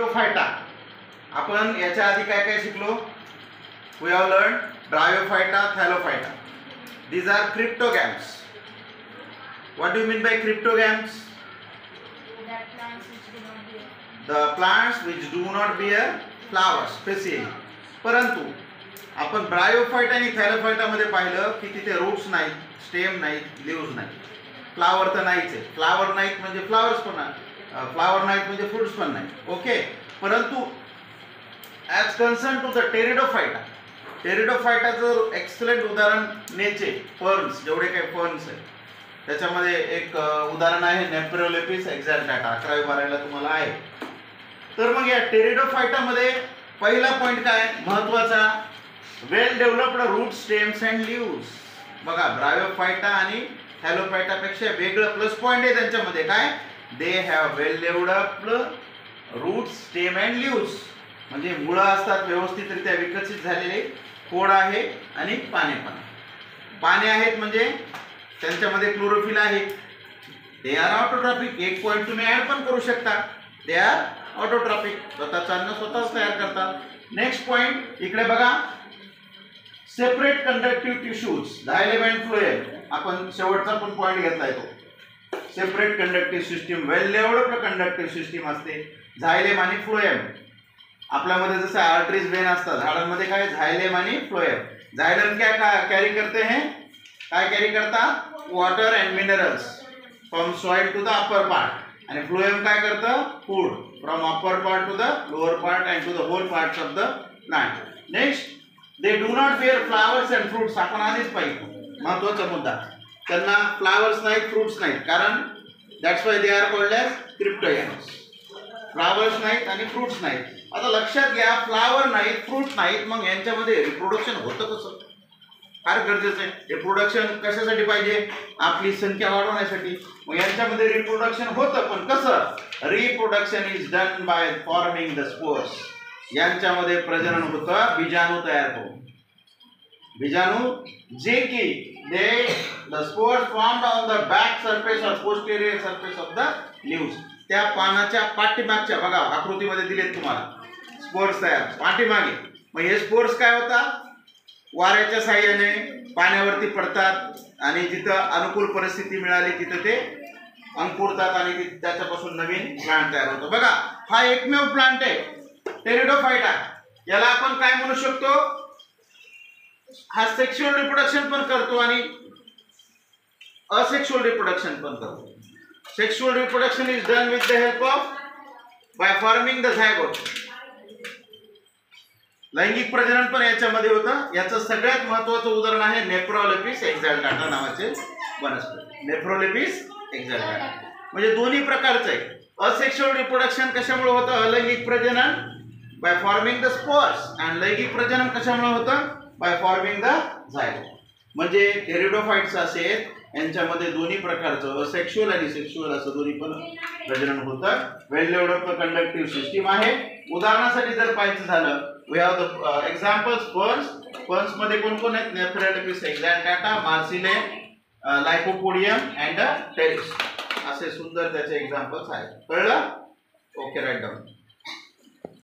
क्रिप्टोफायटा. आपण याच्या आधी काय काय शिकलो? We have learn Bryophyta, Thallophyta. These are cryptogams. What do you mean by cryptogams? The plants which do not bear flowers specially. परंतु आपण ब्रायोफायटा आणि थॅलोफायटा मध्ये पाहिलं की तिथे रूट्स नाहीत, स्टेम नाहीत, लीव्हज नाहीत. फ्लावर तर नाहीच आहे. फ्लावर नाहीत म्हणजे फ्लावर्स पण नाही, फ्लावर नाहीत म्हणजे फ्रुट्स पण नाही. ओके. परंतु as concern to the Pteridophyta, टेरिडोफायटाचं एक्सलंट उदाहरण नेचे फर्न्स, जेवढे काही फर्न्स आहेत त्याच्यामध्ये एक उदाहरण आहे नेफ्रोलेपिस एक्झॅल्टाटा. 11वी-12वीला तुम्हाला आहे. तर मग या टेरिडोफायटामध्ये पहिला पॉइंट काय महत्वाचा? Well developed root, stems and leaves. बघा, ब्रायोफायटा आणि थॅलोफायटा पेक्षा वेगळं प्लस पॉइंट आहे त्यांच्यामध्ये. काय? They have well developed root, stem and leaves. म्हणजे मुळं असतात व्यवस्थितरित्या विकसित झालेले, खोड आहे आणि पाने पण. पाने आहेत म्हणजे त्यांच्यामध्ये क्लोरोफिल आहे. They are autotrophic. एक पॉइंट तुम्ही ऍड पण करू शकता. They are autotrophic. स्वतःचं अन्न स्वतःच तयार करतात. नेक्स्ट पॉइंट इकडे बघा, separate conductive tissues, xylem and phloem. आपण शेवटचा पण पॉइंट घेतलाय तो. Separate conductive system, well developed conductive system असते. झायलेम आणि फ्लोएम. आपल्यामध्ये जसं आर्टरीज, वेन असतात, झाडांमध्ये काय? झायलेम आणि फ्लोएम. झायलेम काय कॅरी करते हैं? काय कॅरी करतात? Water and minerals from soil to the upper part. आणि फ्लोएम काय करतं? Food from upper part to the lower part and to the whole parts of the plant. Next, they do not bear flowers and fruits. आपण आधीच पाहिजे महत्वाचा मुद्दा. त्यांना flowers नाहीत, फ्रुट्स नाहीत. कारण that's why they are called as cryptogams. Flowers नाहीत आणि फ्रुट्स नाहीत. आता लक्षात घ्या, फ्लावर नाहीत, फ्रुट्स नाहीत, मग यांच्यामध्ये रिप्रोडक्शन होतं कसं? फार गरजेचं आहे. रिप्रोडक्शन कशासाठी पाहिजे? आपली संख्या वाढवण्यासाठी. मग यांच्यामध्ये रिप्रोडक्शन होतं, पण कसं? Reproduction is done by forming the spores. यांच्यामध्ये प्रजनन होतं बीजाणू तयार करून. बीजाणू जे की the spores formed on the back surface or posterior surface of the leaves. त्या पानाच्या पाठीमागच्या, बघा आकृतीमध्ये दिलेत तुम्हाला, स्पोर्स तयार पाठीमागे. मग हे स्पोर्स काय होतात? वाऱ्याच्या साहाय्याने पाण्यावरती पडतात आणि जिथं अनुकूल परिस्थिती मिळाली तिथं ते अंकुरतात आणि त्याच्यापासून नवीन प्लांट तयार होतो. बघा, हा एकमेव प्लांट आहे टेरिडोफायटा. याला आपण काय म्हणू शकतो? हा सेक्शुअल रिप्रोडक्शन पण करतो आणि असेक्शुअल रिप्रोडक्शन पण करतो. Sexual reproduction is done with the help of by forming the zygote. लैंगिक प्रजनन पण याच्यामध्ये होतं. याचं सगळ्यात महत्वाचं उदाहरण आहे नेफ्रोलेपिस एक्झॅल्टाटा नावाचे वनस्पती. नेफ्रोलेपिस एक्झॅल्टाटा म्हणजे दोन्ही प्रकारचं आहे. असेक्शुअल रिप्रोडक्शन कशामुळे होतं? अलैंगिक प्रजनन बाय फॉर्मिंग द स्पोर्स. आणि लैंगिक प्रजनन कशामुळे होतं? By forming the zygote. म्हणजे टेरिडोफाइट्स असेल यांच्यामध्ये दोन्ही प्रकारचं असेक्शुअल आणि सेक्शुअल असं दोन्ही पण प्रजनन होतं. वेल डेव्हलप्ड कंडक्टिव्ह सिस्टीम आहे. उदाहरणासाठी जर पाहायचं झालं, we have the examples. Ferns मध्ये कोण कोण आहेत? Nephrolepis exaltata, Marsilea, Lycopodium and Pteris. असे सुंदर त्याचे एक्झाम्पल्स आहेत. कळलं? Okay, write down.